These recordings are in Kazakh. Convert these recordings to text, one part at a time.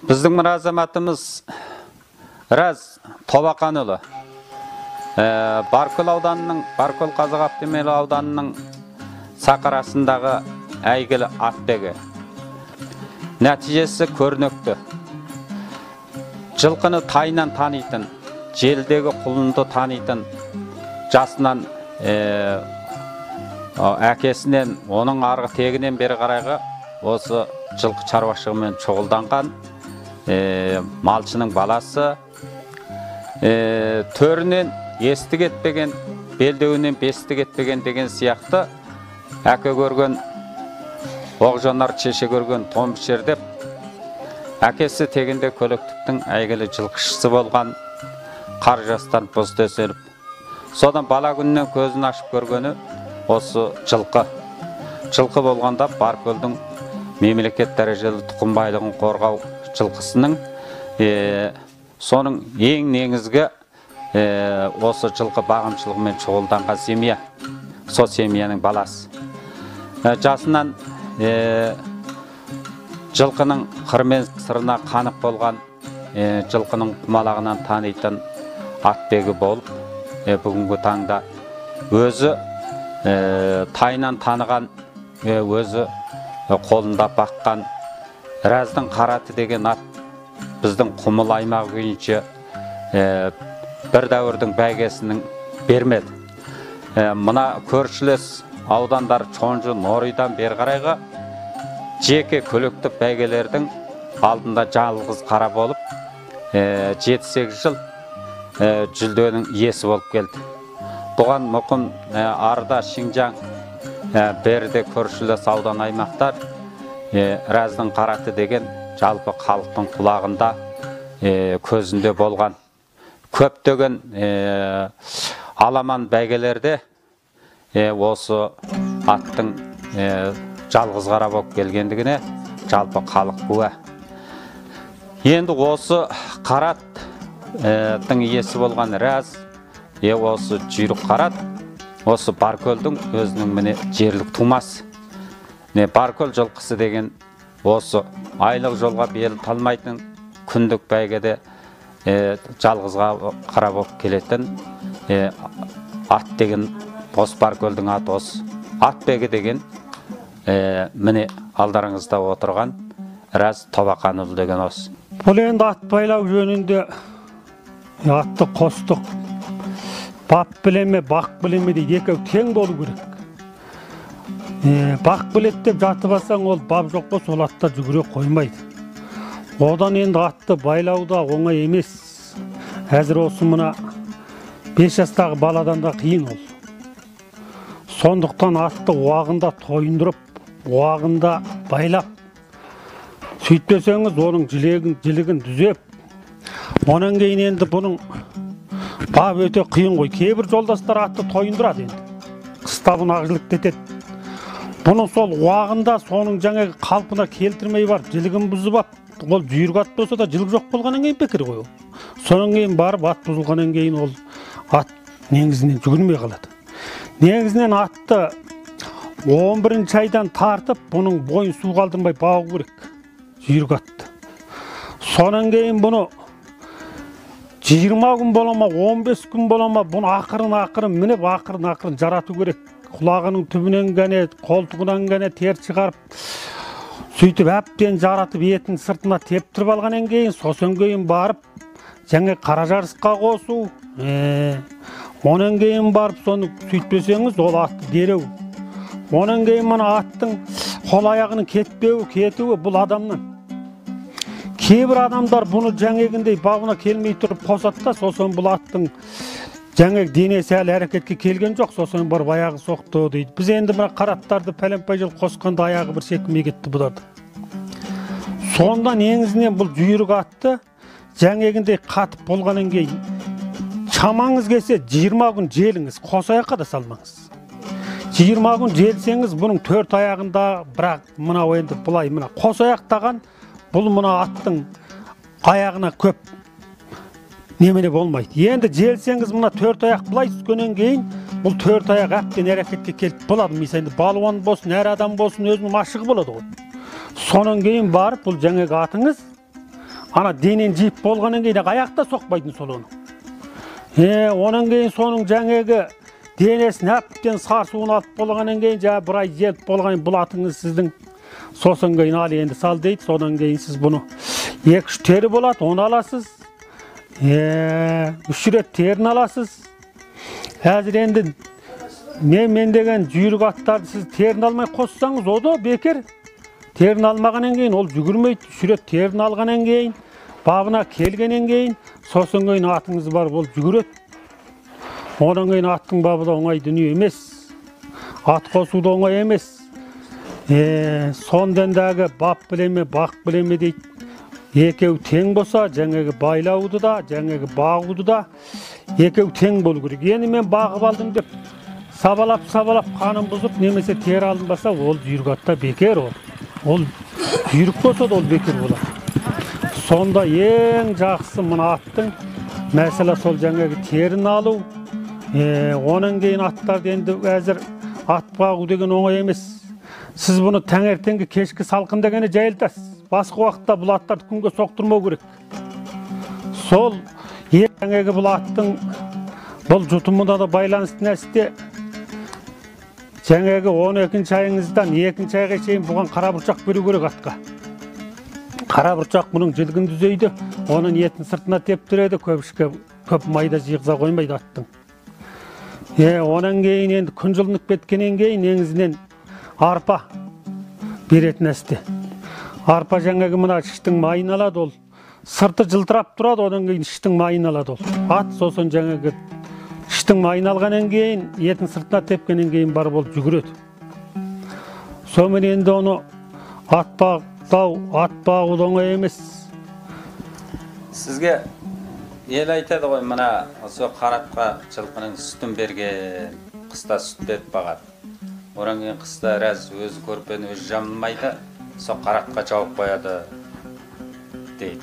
Біздің мына азаматымыз Раз Тобақанұлы. Баркөл ауданының, Баркөл Қазақ Автомобиль ауданының сақарасындағы әйгілі атбегі. Нәтижесі көрнекті. Жылқыны тайынан танитын, желдегі құлынды танитын, жасынан әкесінен, оның арғы тегінен бері қарайғы осы жылқы шаруашылығымен шұғылданған малшының баласы, төрінен естік етпеген, белдеуінен бестік етпеген деген сияқты әке көрген, оғжанар шеше көрген том пішер деп, әкесі тегінде көліктіктің әйгілі жылқышысы болған, қар жастан бұз төселіп, содан бала күннен көзін ашып көргені осы жылқы. Жылқы болғанда Баркөлдің мемлекет дәрежелі тұқым байлығын қорғау жылқысының соның ең негізгі осы жылқы бағымшылығымен шұғылданған семья, сол семьяның баласы. Жасынан жылқының қырмен сырына қанық болған, жылқының құмалағынан танитын атбегі болып, бүгінгі таңда өзі тайынан таныған, өзі қолында баққан Раздың Қараты деген ат біздің Құмыл аймағы бойынша бір дәуірдің бәйгесінің бермеді. Мына көршілес аудандар Чонжы, Норыйдан бері қарайғы жеке көлікті бәйгелердің алдында жалғыз қара болып, 7-8 жыл жүлденің иесі болып келді. Бұған мұқым арда Шинжаң берде көршілес аудан аймақтар Раздың Қараты деген жалпы халықтың құлағында, көзінде болған. Көптеген аламан бәйгелерде осы аттың жалғыз қара болып келгендігіне жалпы халық куә. Енді осы Қараттың иесі болған Раз, осы жүйрік Қарат, осы Баркөлдің өзінің міне жерлік тумасы. Баркөл жылқысы деген осы айлық жолға бел талмайтын күндік бәйгеде жалғызға қара болып келетін ат деген осы Баркөлдің аты осы. Атбегі деген міне алдарыңызда отырған Раз Тобақанұлы деген осы. Бұл енді ат байлау жөнінде атты қостық. Бап білеме, бақ білеме дейді, екеу тең болу керек. Бақ білет деп жатып алсаң, ол бап жоқ болса, ол атта жүгіре қоймайды. Одан енді атты байлауда оңай емес. Әзір осы мына 5 жастағы баладан да қиын ол. Сондықтан атты уағында тойындырып, уағында байлап, сөйтпесеңіз оның жілігін дүзеп, онан кейін енді бұның бап өте қиын ғой. Кейбір жолдастар атты тойындырады енді. Қыста бұны ақжылық етеді. Бұның сол уағында соның жаңағы қалпына келтірмей барып, жілігін бұзып ап, ол жүйрік ат болса да жілік жоқ болғаннан кейін бекер ғой ол. Соның кейін барып ат бұзылғаннан кейін ол ат негізінен жүгірмей қалады. Негізінен атты 11-ші айдан тартып, бұның бойын су қалдырмай бағу керек, жүйрік атты. Соның кейін бұны 20 күн бола ма, 15 күн бола ма, бұны ақырын мініп, ақырын жарату керек. Құлағының түбінен ғане, қолтығынан ғане тер шығарып, сөйтіп әптен жаратып, етін сыртына тептіріп алғаннан кейін, сосын кейін барып, жаңа қара жарысқа қосу, онан кейін барып, соны сөйтпесеңіз, ол атты дереу. Онан кейін мына аттың қол аяғының кетуі бұл адамнан. Кейбір адамдар бұны жаңегіндей бабына келмей тұрып қосады да, сосын бұл аттың жаңағы денесі әлі әрекетке келген жоқ, сосын барып аяғы соқты дейді. Біз енді мына Қараттарды пәленпай жыл қосқанда аяғы бір секілмей кетті бұларды. Сонда негізінен бұл жүйрік атты жаңегіндей қатып болғаннан кейін шамаңыз келсе 20 күн желіңіз, қос аяққа да салмаңыз. 20 күн желсеңіз бұның 4 аяғында, бірақ мына енді бұлай мына қос аяқтаған, бұл мына аттың аяғына көп немене болмайды. Енді желсеңіз мына 4 аяқ бұлай түскеннен кейін, бұл 4 аяқ әптен әрекетке келіп болады. Мысалы, балуан болсын, әр адам болсын, өзінің машығы болады ғой. Сонан кейін барып, бұл жаңағы атыңыз ана денен жиіп болғаннан кейін аяқта соқпайтын сол оның. Онан кейін соның жаңағы денесін әптен сар суын алып болғаннан кейін жаңа бір ай желіп болған бұл атыңыз сіздің сосын кейін ал енді сал дейді. Содан кейін сіз бұны 2-3 тері болады, оны аласыз. 3 рет терін аласыз. Әзір енді мен деген жүйрік аттарды сіз терін алмай қоссаңыз, о да бекер. Терін алмағаннан кейін ол жүгірмейді. 3 рет терін алғаннан кейін, бабына келгеннен кейін, сосын кейін атыңыз бар, ол жүгіреді. Одан кейін аттың бабы да оңай дүние емес. Ат қосу да оңай емес. Сондандағы бап білеме, бақ білеме дейді. Екеу тең болса, жаңағы байлауды да, жаңағы бағуды да екеу тең болу керек. Енді мен бағып алдым деп, сабалап қанын бұзып, немесе тері алынбаса, ол жүйрік атта бекер ол. Ол жүйрік болса да ол бекер болады. Сонда ең жақсы мына аттың мәселе сол жаңағы терін алу. Онан кейін аттарды енді әзір ат бағу деген оңай емес. Сіз бұны таңертеңгі кешкі салқын дегені жайылтасыз. Басқа уақытта бұл аттарды күнге соқтырмау керек. Сол жаңағы бұл аттың бұл жұтымына да байланысты нәрсе. Жаңағы 12-ші айыңыздан 2-ші айға шейін бұған қара бұршақ беру керек атқа. Қара бұршақ бұның жілгін дүзейді, оның етін сыртына тептіреді, көп майда жиғыза қоймайды аттың. Онан кейін енді күн жылынып кеткеннен кейін негізінен арпа беретін әсте. Арпа жаңағы мына іштің майын алады ол. Сырты жылтырап тұрады, одан кейін іштің майын алады ол. Ат сосын жаңағы іштің майын алғаннан кейін, етін сыртына тепкеннен кейін барып ол жүгіреді. Сонымен енді оны ат бағу оңай емес. Сізге ел айтады ғой, мына осы қаратқа жылқының сүтін берген, қыста сүт беріп бағады. Одан кейін қыста рәз өзі көрпені өзі жамылмайды, сол қаратқа жауып қояды дейді.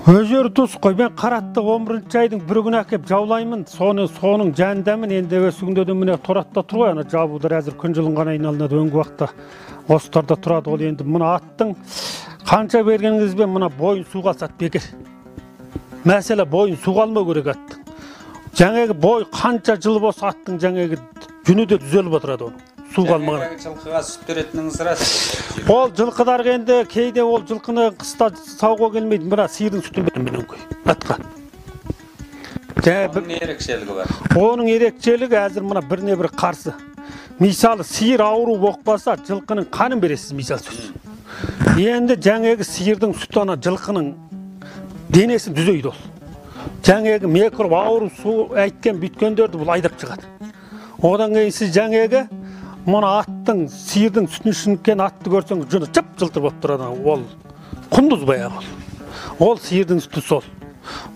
Өздері дұрыс қой, мен қаратты 11-ші айдың бір күні әкеп жаулаймын, соның жәндәмін енді өсі күнде де міне торатта тұр ғой, ана жабудар әзір күн жылынған айналынады, өңгі уақытта осыларда тұрады. Ол енді мына аттың қанша бергеніңізбен мына бойын су қалсат бекер. Мәселе бойын су қалмау керек аттың. Жаңағы бой қанша жыл болса аттың жаңағы жүні де түзеліп отырады оны. Су қалмаған. Жылқыға сүт беретініңіз рас. Ол жылқыдар енді кейде ол жылқыны қыста сауға келмейді. Мына сиырдың сүтін бермеген қой атқа. Оның ерекшелігі бар. Оның ерекшелігі әзір мына біріне бір қарсы. Мысалы сиыр ауру боқпаса жылқының қанын бересіз, мысалы сөз. Енді жаңағы сиырдың сүті ана жылқының денесін дүзейді ол. Жаңағы микроб ауру су әйткен бүткендерді бұл айдап шығады. Одан кейін сіз жаңағы мұна аттың сиырдың сүтін ішінкен атты көрсеңіз жүні жып жылтыр болып тұрады. Ол құндыз баяғы ол сиырдың сүті сол.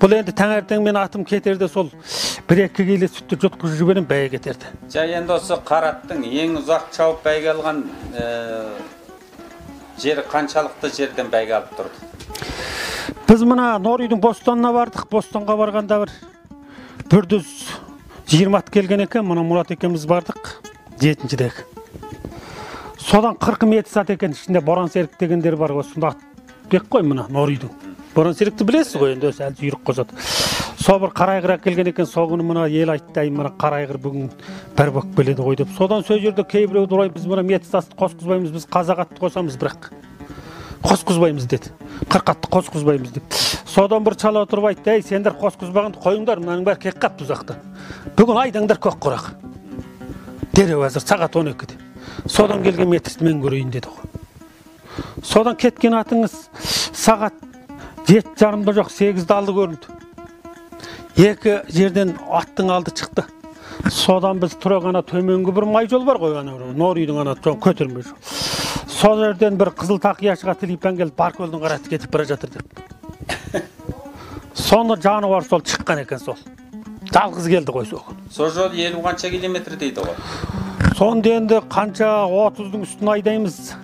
Бұл енді таңертең мен атым кетерде сол 1-2 келе сүтті жұтқызып жіберем, бәйе кетерді. Енді осы қараттың ең ұзақ шауып бәйге алған жері қаншалықты жерден бәйге алып тұрды? Біз мына Норүйдің Бостанына бардық. Бостанға барғанда бір 120 ат келген екен, мына Мұрат екеуміз бардық 7-шідегі. Содан 40 метр сат екен, ішінде Боран Серік дегендер бар. Осында ат бек қой мына Норүйдің. Боран Серікті білесіз ғой, енді өз әлі жүйрік қосады. Со бір қарайғырақ келген екен, соғыны мына ел айтты, мына қарайғыр бүгін бір боқ беледі ғой деп. Содан сөз жерде кейбіреу дұрай, біз мына метістасты қосқызбаймыз, біз қазақ атты қосамыз, бірақ қосқызбаймыз деді. 40 атты қосқызбаймыз деп. Содан бір чала отырып айтты, ей, сендер қосқызбағанды қойыңдар, мынаның бәрі кек қапты ұзақты. Бүгін айдаңдар көк құрақ. Дереу әзір сағат 12-де. Содан келген метісті мен көрейін деді ғой. Содан кеткен атыңыз сағат 7:30-да жоқ, 8-де алды көрінді. Екі жерден аттың алды шықты. Содан біз тұрағана төменгі бір май жол бар ғой, Норүйдің ана көтерме жол. Сол жерден бір қызыл тақияшыға телефон келіп, Баркөлдің қараты кетіп бара жатыр деп. Соны жаны бар сол шыққан екен сол. Жалғыз келді ғой соған. Сол жол 50 қанша километр дейді ғой. Сонда енді қанша 30-дың үстін айдаймыз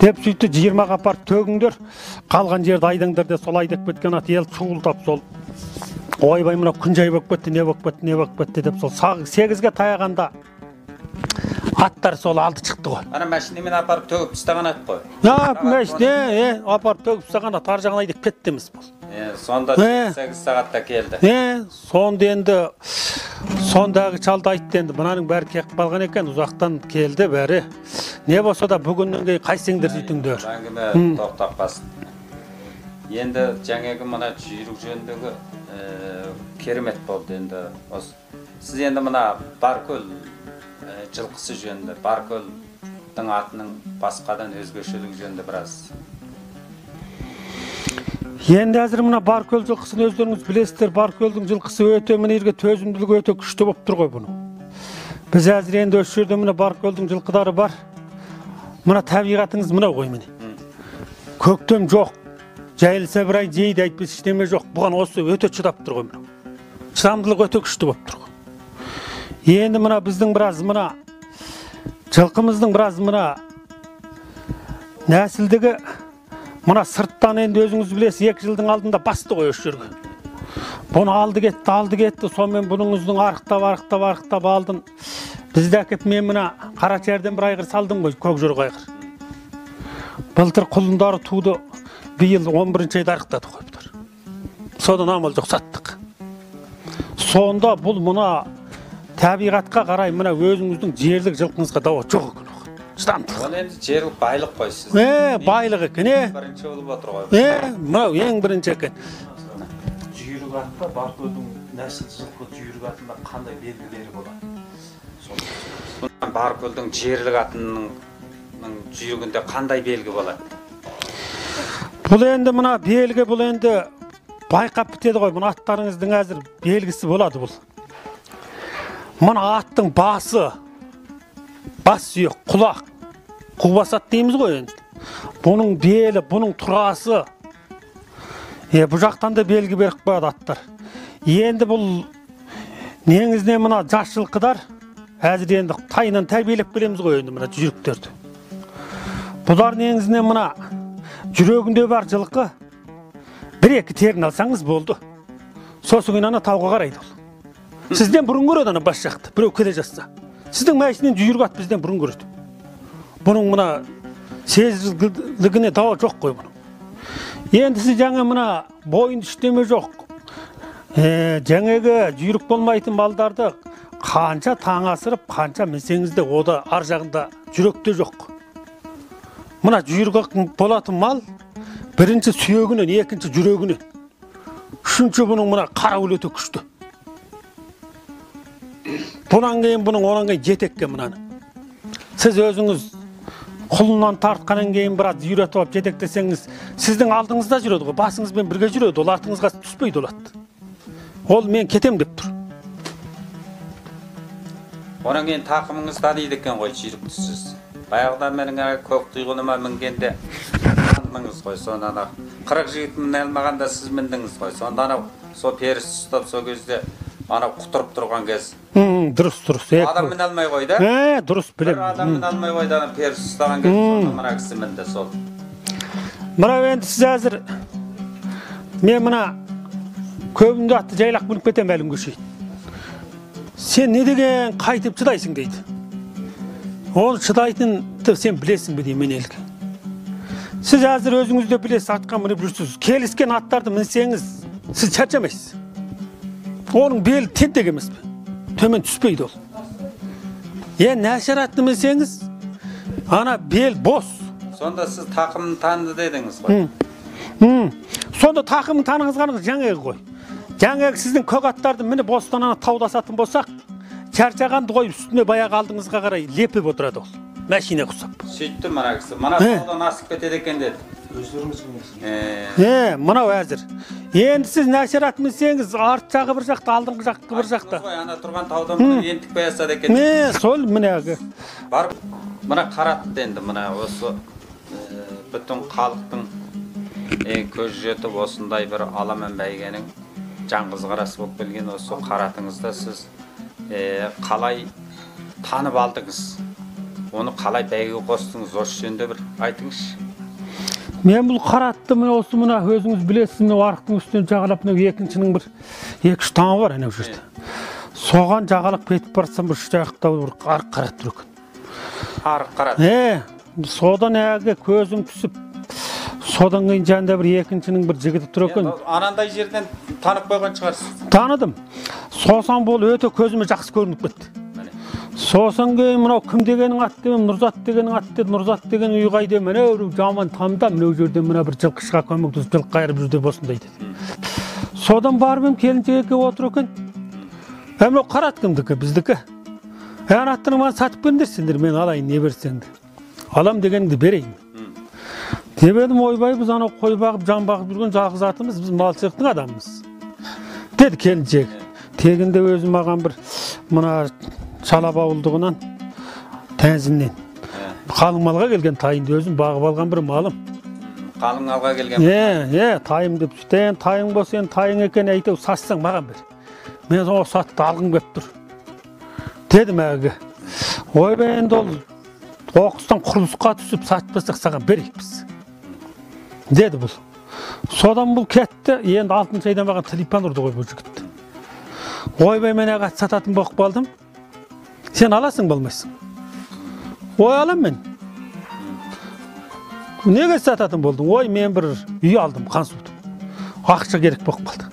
деп сөйтті, 20-ға апарып төгіңдер, қалған жерді айдаңдар деп сол айдап кеткен ат ел шуылдап сол. Ойбай мына күн жай болып кетті, не болып кетті деп сол 8-ге таяғанда аттар сол алды шықты ғой. Ана машинамен апарып төгіп тастаған ат қой. Машина апарып төгіп тастаған ат ар жағына айдап кетті емес бұл. Сонда 8 сағатта келді. Сонда енді сондағы шалды айтты, енді мынаның бәрі кеп қалған екен, ұзақтан келді бәрі. Не болса да бүгіннен кейін қайсеңдер сөйтіңдер. Әңгіме тоқтап қалсын. Енді жаңағы мына жүйрік жөніндегі керемет болды енді. Сіз енді мына Баркөл жылқысы жөнінде, Баркөлдің атының басқадан өзгешелігі жөнінде біраз. Енді әзір мына Баркөл жылқысын өздеріңіз білесіздер, Баркөлдің жылқысы өте мінерге төзімділігі өте күшті болып тұр ғой бұны. Біз әзір енді осы жерде мына Баркөлдің жылқыдары бар. Мына табиғатыңыз мына ғой міне. Көктем жоқ. Жайылса бір ай жейді айтпес ештеме жоқ. Бұған осы өте шыдап тұр ғой мына. Шыдамдылығы өте күшті болып тұр ғой. Енді мына біздің біраз мына жылқымыздың біраз мына нәсілдігі мына сырттан енді өзіңіз білесіз 2 жылдың алдында басты ғой осы жерге. Бұны алды кетті, сонымен бұныңыздың арықтап алдым. Бізді әкеп мен мына Қарачерден бір айғыр салдым ғой, көкжөрік айғыр. Былтыр құлындары туды, биыл 11-ші айда арықтады ғой бұлар. Содан амал жоқ саттық. Сонда бұл мына табиғатқа қарай мына өзіңіздің жерлік жылқыңызға дауа жоқ екен. Шыдамдылық. Ол енді жерлік байлық қой сіз. Байлық екен, бірінші болып отыр ғой. Мынау ең бірінші екен. Жүйрік атта Баркөлдің нәсіл жылқы жүйрік атында қандай белгілері болады? Баркөлдің жерлік атының жүйрігінде қандай белгі болады? Бұл енді мына белгі, бұл енді байқап бітеді ғой. Мұны аттарыңыздың әзір белгісі болады бұл. Мұны аттың басы, бас сүйек, құлақ, құбасат дейміз ғой енді. Бұның белі, бұның тұрасы. Бұл жақтан да белгі беріп қояды аттар. Енді бұл негізінен мына жас жылқыдар әзір енді тайынан тәрбиелеп келеміз ғой енді мына жүйріктерді. Бұлар негізінен мына жүрегінде бар жылқы 1-2 терін алсаңыз болды. Сосын ана тауға қарайды ол. Сізден бұрын көреді ана бас жақты, біреу келе жатса. Сіздің мәйісінен жүйрік ат бізден бұрын көреді. Бұның мына сезілігіне дауа жоқ қой бұның. Енді сіз жаңа мына бойын іштеме жоқ. Жаңағы жүйрік болмайтын малдарды қанша таң асырып, қанша мінсеңізде ода ар жағында жүректе жоқ. Мына жүйрік болатын мал бірінші сүйегінен, екінші жүрегінен, үшінші бұның мына қарауыл өте күшті. Бұнан кейін бұның онан кейін жетекке мұнаны. Сіз өзіңіз құлынан тартқанан кейін біраз үйретіп алып жетектесеңіз, сіздің алдыңызда жүреді ғой, басыңызбен бірге жүреді, ол артыңызға түспейді олады. Ол мен кетем деп тұр. Онан кейін тақымыңыз таниды екен ғой жүйріктісіз. Баяғыда менің көк тұйғыныма мінгенде мындыңыз ғой, сонда 40 жігіт міне алмағанда сіз міндіңіз ғой. Сонда анау сол періс ұстап сол кезде анау құтырып тұрған кез. Дұрыс. Адам міне алмай қойды. Дұрыс білем. Бір адам міне алмай қойды, періс ұстаған кез, сонда мына кісі мінді сол. Мына енді сіз әзір мен мына көбінде атты жайлақ мініп кетем әлім көшейді. Сен не деген қайтып шыдайсың дейді. Ол шыдайтынды сен білесің бе деймін мен елге. Сіз әзір өзіңізде білесіз, атқа мініп жүрсіз. Келіскен аттарды мінсеңіз, сіз шаршамайсыз. Оның белі тентек емес пе? Төмен түспейді ол. Нашар атты мінсеңіз, ана бел бос. Сонда сіз тақымын таныды дедіңіз ғой. Сонда тақымын таныңызғаныңыз жаңағы ғой. Жаңағы сіздің көк аттарды мініп бостан ана таудасатын болсақ, чарчағанды қойып үстіне баяғы алдыңызға қарай лепіп отырады ол. Мәшине құсап. Сөйтті мына кісі. Мына таудан асып кетеді екен деді. Өздеріңіз білесіз. Мынау әзір. Енді сіз нашар ат мінсеңіз, арт жағы бір жақта, алдыңғы жағы бір жақта. Ана тұрған таудан мұны ентік баясады екен. Сол мінәгі. Бар, мына қаратты енді, мына осы бүтін халықтың көз жетіп осындай бір аламан бәйгенің жаңғыз қарасы болып келген осы қаратыңызда сіз қалай танып алдыңыз? Оны қалай бәйге қостыңыз? Осы жөнінде бір айтыңызшы. Мен бұл қаратты осы мына өзіңіз білесіз, мына арықтың үстінен жағалап екіншінің бір 2-3 таңы бар әне жерде. Соған жағалап кетіп барсам бір 3 аяқтау бір арық қарат тұр екен. арық қарады. Содан әге көзім түсіп, содан кейін жанында бір екіншінің бір жігіті тұр екен. Анандай жерден танып қойған шығарсыз. Таныдым. Сосан бұл өте көзіме жақсы көрініп кетті. Сосан кейін мынау кім дегенің ат дедім, Нұрзат дегенің ат деді, Нұрзат деген үй қайда, міне жаман тамда, міне жерден мына бір жылқы шыға көмектесіп жылқы қайырып жүрді осындай деді. Содан барып келіншекке отыр екен. Мынау қарат кімдікі, біздікі. Аттының маған сатып беріңдер сендер, мен алайын, не берсеңді. Алам дегеніңді берейін. Деп едім, ойбай, біз анау қой бағып, жан бағып жүрген жалғыз атымыз, біз малшылықтың адамымыз. Деді келіншек. Тегінде өзі маған бір мына Шалап ауылдығынан, тәнзіннен. Қалың малға келген тайымды өзім бағып алған бір малым. Қалың малға келген? Тайым деп сөйтен, тайың болса, тайың екен әйтеу сатсаң маған бер. Мен соны сатты алғым кеп тұр. Дедім әге. Ойбай, енді ол оқыстан құрылысқа түсіп сатпасақ саған берейік біз. Деді бұл. Содан бұл кетті, енді алтыншы айдан маған телефон ұрды ғой бұл жігітті. Ойбай, мен әге сататын болып қалдым. Сен аласың болмайсың. Ой, алам мен. Неге сататын болдың? Ой, мен бір үй алдым, қан судым. Ақша керек болып қалды.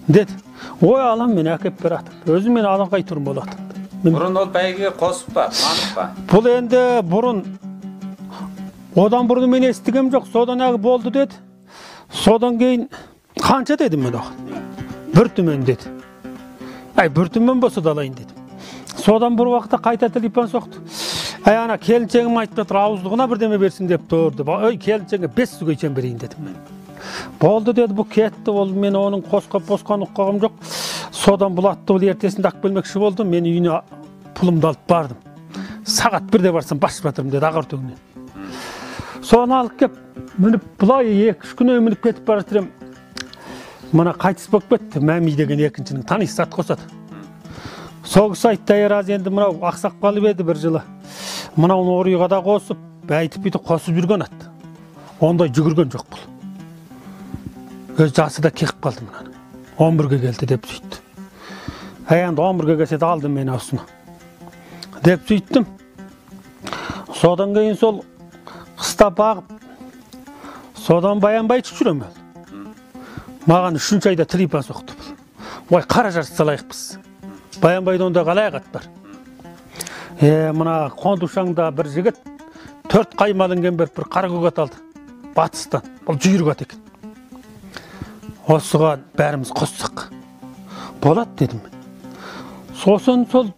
Деді. Ой, алам мен әкеп бератым. Өзім мен алаңқай тұрым болатым. Бұрын ол бәйге қосып па, танып па? Бұл енді бұрын, одан бұрын мен естігем жоқ, содан әгі болды деді. Содан кейін, қанша дедім мен оған? Бір түмен деді. Бір түмен болса да алайын дедім. Содан бір уақытта қайта телефон соқты. Ана келіншегім айтып жатыр, ауыздығына бірдеме берсін деп тұрды. Келіншегге 5 сүгейшен берейін дедім мен. Болды деді, бұл кетті, ол мен оның қосқан ұққағым жоқ. Содан бұл атты ол ертесінде ақ бөлмекші болды, мен үйіне пұлымды алып бардым. Сағат 1-де барсам басып жатырмын деді ағар төгінен. Соны алып кеп, мініп бұлай 2-3 күн мініп кетіп бар жатырым. Мына қайтыс болып кетті, Мәми деген екіншінің танысы ат қосады. Соғыс айтты раз енді мынау ақсақ қалып еді бір жылы. Мынауын орыйға да қосып, бәйтіп бүйті қосып жүрген атты. Ондай жүгірген жоқ бұл. Өз жасы да кеқіп қалды мұнаны. 11-ге келді деп сөйтті. Енді 11-ге келсе алдым мен осыны. Деп сөйттім. Содан кейін сол қыста бағып, содан баянбай жүрем ел. Маған 3-ші айда телефон соқты бұл. Ой, қара жарыс салайық біз. Баянбайды онда қалай ағат бар. Мына Қондушаңда бір жігіт 4 қаймалынген бір қара көкат алды. Батыстан. Бұл жүйрік ат екен. Осыған бәріміз қоссақ. Болады дедім мен. Сосын сол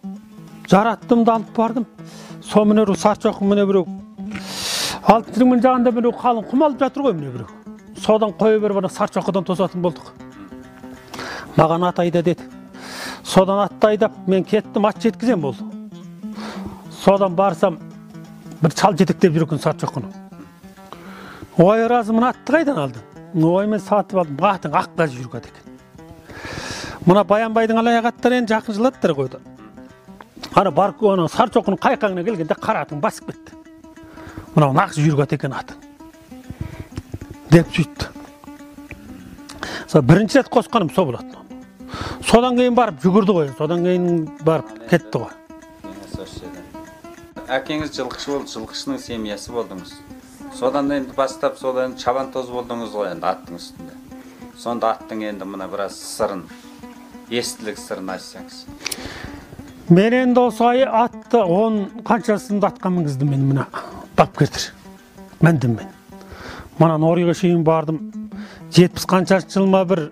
жараттымды алып бардым. Сол міне бір сарчоқ міне біреу. Алтыншының жағында біреу қалың құм алып жатыр ғой міне біреу. Содан қойы бір сарчоқыдан тосатын болдық. Маған ат айда деді. Содан атты айдап, мен кеттім, ат жеткізем болды. Содан барсам, бір шал жетектеп жүрген сарчоқыны. Ой, разы, мұны атты қайдан алдың? Ой, мен сатып алдым, атың аққа жүрген екен. Мұна Баянбайдың алаяқ аттар енді жақын жылаттыр қойды. Ана бар оның сарчоқының қайқаңына келгенде қара атың басып кетті. Мұна нақ жүрген екен атың. Деп сөйтті. Бірінші рет қосқаным сол болады. Содан кейін барып жүгірді ғой, содан кейін барып кетті ғой. Әкеңіз жылқышы болды, жылқышының семьясы болдыңыз. Содан енді бастап, содан чабантоз болдыңыз ғой енді аттың үстінде. Сонда аттың енді мына біраз сырын, естілік сырын айтсаңыз. Мен енді осы атты 10 қаншасында атқа мінгізді мен мына бапкертір. Мәндім мен. Мана Норыйға шейін бардым. 70 қаншасы жылма бір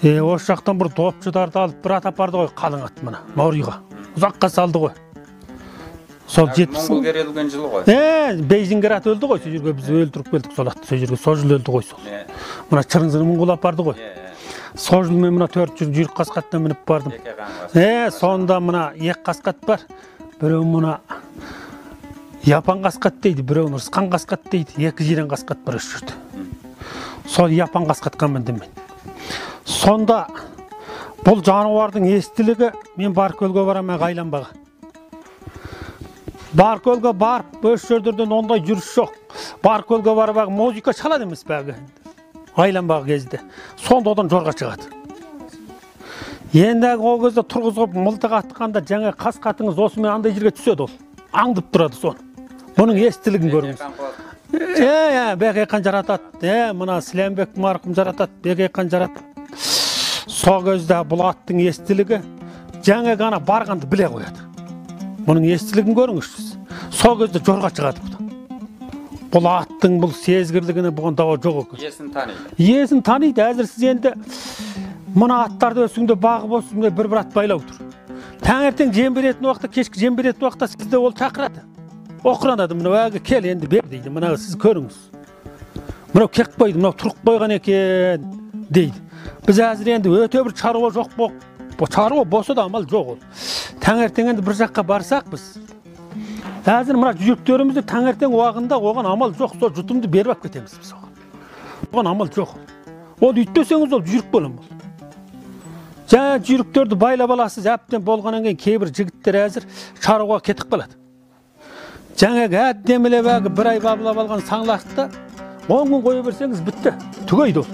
осы жақтан бір допшыларды алып бір ат апарды ғой қалың ат мына Норыйға. Ұзаққа салды ғой. Сол 70. Моңғолгер өлген жылы ғой. Бейжингер ат өлді ғой, сол жерге біз өлтіріп келдік сол атты. Сол жерге сол жыл өлді ғой сол. Мына Чырыңзыр моңғол апарды ғой. Сол жыл мен мына 4 жүйрік қасқаттан мініп бардым. Сонда мына 2 қасқат бар. Біреу мына Япан қасқат дейді, біреу Ырысқан қасқат дейді, 2 жирен қасқат бар өз жүрді. Сол Япан қасқатқа міндім мен. Сонда бұл жануардың естілігі мен Баркөлге барам айланбаға. Баркөлге барып, өз жердерден ондай жүріс жоқ. Баркөлге барып музыка çalады емес бәгі. Айланбаға кезді. Сонда одан жорға шығады. Енді ол кезде тұрғызып мылтық атқанда жаңа қасқатыңыз осымен андай жерге түседі ол. аңдып тұрады соны. Бұның естілігін көріңіз. Бекейқан жаратады. Мына Сілембек марқұм жаратады. Бекейқан жаратады. Сол кезде бұл аттың естілігі жаңа ғана барғанды біле қояды. Бұның естілігін көріңіз. Сол кезде жорға шығады бұдан. Бұл аттың бұл сезгірлігіне бұған дауа жоқ екен. Есін таниды. Есін таниды. Әзір сіз енді мына аттарды өсіңде бағып өсіңде бір ат байлау тұр. Таңертең жем беретін уақытта, кешкі жем беретін уақытта сізді ол шақырады. Оқыранады, мынау әгі кел енді бер дейді. Мынау сіз көріңіз. Мынау кек қойды, мынау тұрып қойған екен дейді. Біз әзір енді өте бір шаруа жоқ бұл. Шаруа болса да амал жоқ ол. Таңертең енді бір жаққа барсақ біз. Әзір мына жүректерімізді таңертең уағында оған амал жоқ. Сол жұтымды беріп алып кетеміз біз оған. Оған амал жоқ. Ол үйтпесеңіз ол жүрек болам бұл. Жаңа жүректерді байлап аласыз, әбден болғаннан кейін кейбір жігіттер әзір шаруаға кетіп қалады. Жаңағы әдемілеп әгі бір ай бабылап алған саңлақты 10 күн қоя берсеңіз бітті, түгейді ол.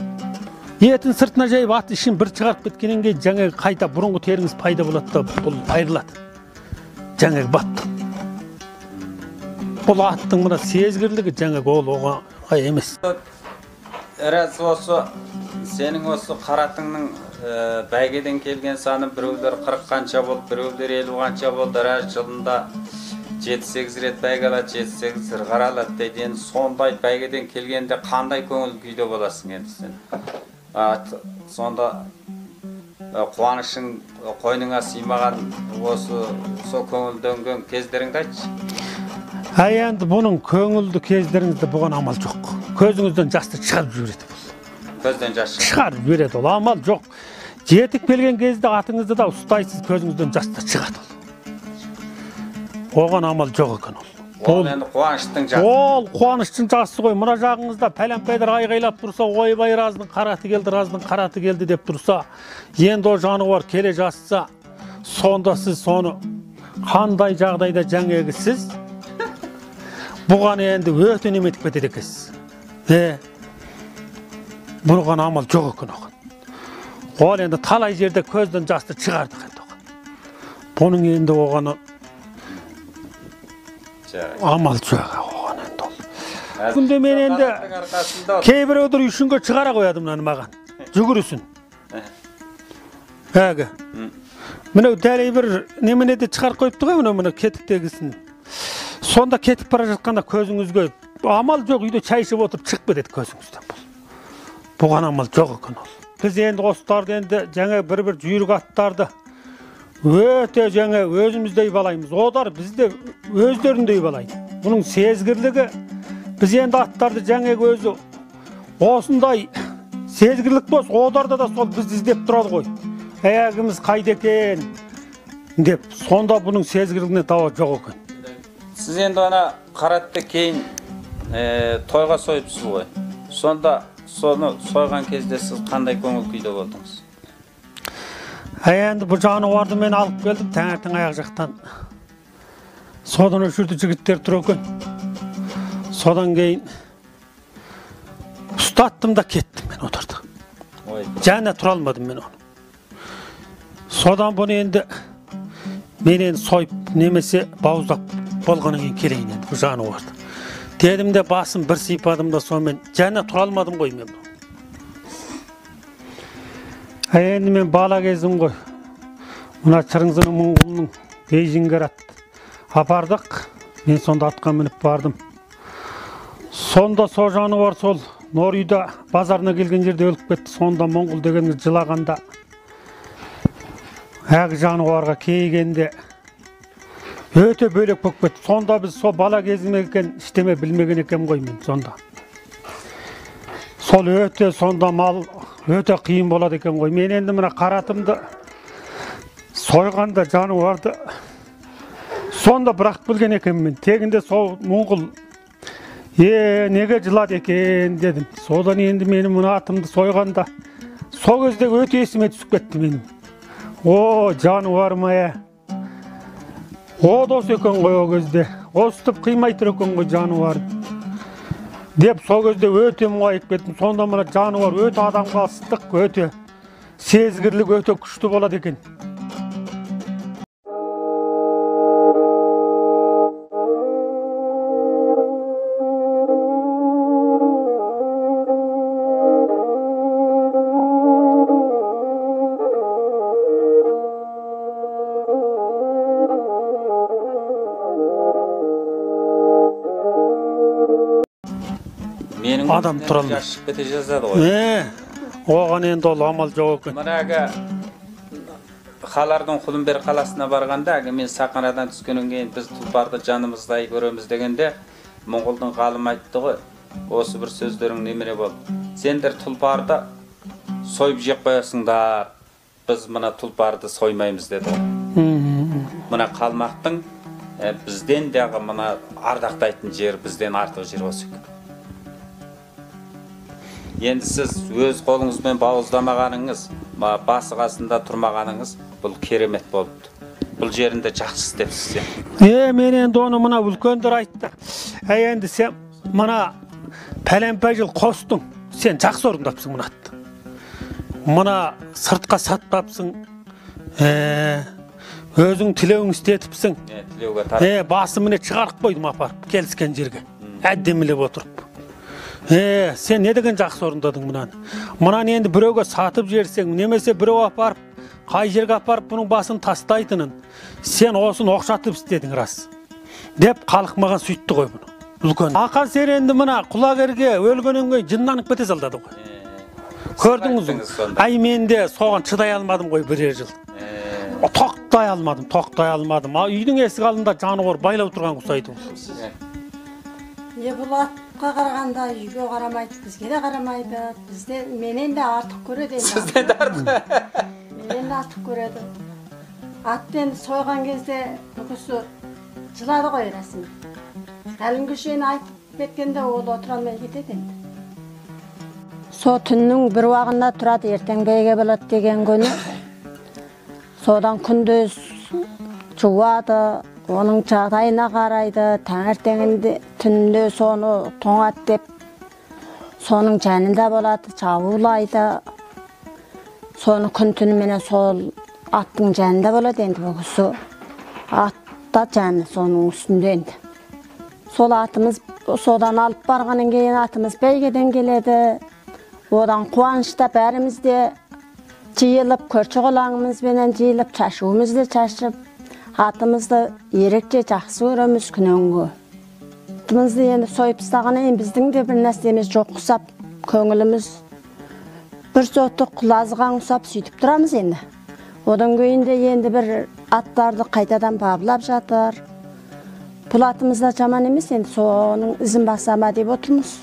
Етін сыртына жайып ат ішін бір шығарып кеткеннен кейін жаңағы қайта бұрынғы теріңіз пайда болады да бұл айырылады. Жаңағы батты. Бұл аттың мына сезгірлігі жаңағы ол оған емес. Рәз осы сенің осы қаратыңның бәйгеден келген саны біреулер 40 қанша болды, біреулер 50 қанша болды. Рәз жылында 7-8 рет бәйге алады, 7-8 сырғара алады дейді. Енді сондай бәйгеден келгенде қандай көңіл күйде боласың енді сен? Сонда қуанышың қойныңа сыймаған осы сол көңілденген кездеріңді айтшы. Енді бұның көңілді кездеріңізді бұған амал жоқ. Көзіңізден жасты шығарып жібереді бұл. Көзден жас шығарып жібереді ол, амал жоқ. Жетік келген кезде атыңызды да ұстайсыз, көзіңізден жасты шығады ол. Оған амал жоқ екен ол. Ол енді қуаныштың жасы. Ол қуаныштың жасы ғой. Мына жағыңызда пәлен-пәдір айғайлап тұрса, ойбай разының қараты келді, разының қараты келді деп тұрса, енді о жануар келе жасса, сонда сіз соны қандай жағдайда жаңағы сіз бұған енді өте неметіп кетеді екенсіз. Бұған амал жоқ екен оған. Ол енді талай жерде көзден жасты шығарды қайта оған. Бұның енді оғаны амал жоқ оған енді ол. Күнде мен енді кейбіреулер үшінге шығара қояды мынаны маған. Жүгірісін. Әгі. Мынау дәлей бір немене де шығарып қойыпты ғой мынау кетіктегісін. Сонда кетіп бара жатқанда көзіңізге амал жоқ, үйде шай ішіп отырып шығып кетеді көзіңізден бұл. Бұған амал жоқ екен ол. Біз енді осыларды енді жаңа бір жүйрік аттарды өте жаңа өзіміздей балаймыз. Олар бізді өздеріндей балайды. Бұның сезгірлігі біз енді аттарды жаңа өзі осындай сезгірлік болса, оларда да сол бізді іздеп тұрады ғой. Аяғымыз қайда екен деп, сонда бұның сезгірлігіне дауа жоқ екен. Сіз енді ана қаратты кейін тойға сойыпсыз ғой. Сонда соны сойған кезде сіз қандай көңіл күйде болдыңыз? Енді бұл жануарды мен алып келдім таңертең аяқ жақтан. Содан өшірді жігіттер тұр екен. Содан кейін ұстаттым да кеттім мен отырды. Және тұра алмадым мен оны. Содан бұны енді мен енді сойып немесе бауыздап болғаннан кейін келейін енді бұл жануарды. Дедім де басым бір сипадым да сонымен және тұра алмадым ғой мен. Енді мен бала кезім ғой. Мына Чырыңзының Мұңғылының Бейжіңгер апардық. Мен сонда атқа мініп бардым. Сонда сол жануар сол Норүйді базарына келген жерде өліп кетті. Сонда Мұңғыл дегеніңіз жылағанда әгі жануарға кейгенде өте бөлек болып кетті. Сонда біз сол бала кезім екен іштеме білмеген екен ғой мен сонда. Сол өте сонда мал өте қиын болады екен ғой. Мен енді мына қаратымды сойғанда жануарды сонда бірақ білген екен мен. Тегінде сол Мұңғыл неге жылады екен дедім. Содан енді менің мына атымды сойғанда сол кезде өте есіме түсіп кетті менің. О, жануарым ая. О, дос екен ғой о кезде. Осытып қимай тұр екен ғой жануар. Деп сол кезде өте мұңайып кеттім. Сонда мына жануар өте адамға ыстық, өте сезгірлік, өте күшті болады екен. Менің адам тұра алмайды. Ашып кете жазады ғой. Оған енді ол амал жоқ екен. Мына Халардың Құлынбер қаласына барғанда, мен сақанадан түскеннен кейін біз тұлпарды жанымыздай көреміз дегенде, Моңғолдың ғалым айтты ғой, осы бір сөздерің немере болды. Сендер тұлпарды сойып жеп қоясыңдар, біз мына тұлпарды соймаймыз деді ғой. Мына қалмақтың бізден дағы мына ардақтайтын жер, бізден артық жер осы екен. Енді сіз өз қолыңызбен бауыздамағаныңыз, басы қасында тұрмағаныңыз, бұл керемет болды. Бұл жерінде жақсы істепсіз. Мен енді оны мына үлкендер айтты. Енді сен мына пәленпай жыл қостың, сен жақсы орындапсың мына атты. Мына сыртқа сатпапсың, өзің тілеуің істетіпсің. Басы міне шығарып қойдым апарып, келіскен жерге. Әдемілеп отырып. Сен не деген жақсы орындадың мұнаны? Мұнаны енді біреуге сатып жерсең, немесе біреу апарып, қай жерге апарып бұның басын тастайтынын, сен осын оқшатып істедің рас. Деп халық маған сөйтті ғой бұны. Үлкен. Ақан сен енді мына құлагерге өлгеннен кейін жынданып кете салдады ғой. Көрдіңіз ғой? Мен де соған шыдай алмадым ғой бірер жыл. Тоқтай алмадым. Үйдің есік алдында жануар байлау тұрған құсайды ол. Бұл атқа қарағанда үйге қарамайды, бізге де қарамайды. Менен де артық көреді. Сізден де артық? Менен де артық көреді. Аттен сойған кезде бүкісі жылады ғой рәсім. Әлінгі шейін айтып кеткенде ол отыра алмай кетеді енді. Со түннің бір уағында тұрады, ертең бәйге болады деген күні. Содан күндіз жуады. Оның жағдайына қарайды, таңертеңінде түнде соны тоңат деп, соның жанында болады, жауылайды. Соны күн түніменен сол аттың жанында болады енді бұл кісі. Атта жаны соның үстінде енді. Сол атымыз содан алып барғаннан кейін атымыз бәйгеден келеді. Одан қуанышта бәріміз де жиылып, көрші қолаңымызбенен жиылып, шашуымызды шашып, атымызды ерекше жақсы көреміз күніңгі. Атымызды енді сойып ұстағаннан біздің де бір нәрсеміз жоқ құсап, көңіліміз бір соты құлазыған құсап сөйтіп тұрамыз енді. Одан кейінде енді бір аттарды қайтадан бабылап жатыр. Бұл атымызда жаман емес, енді соның ізін басама деп отырмыз.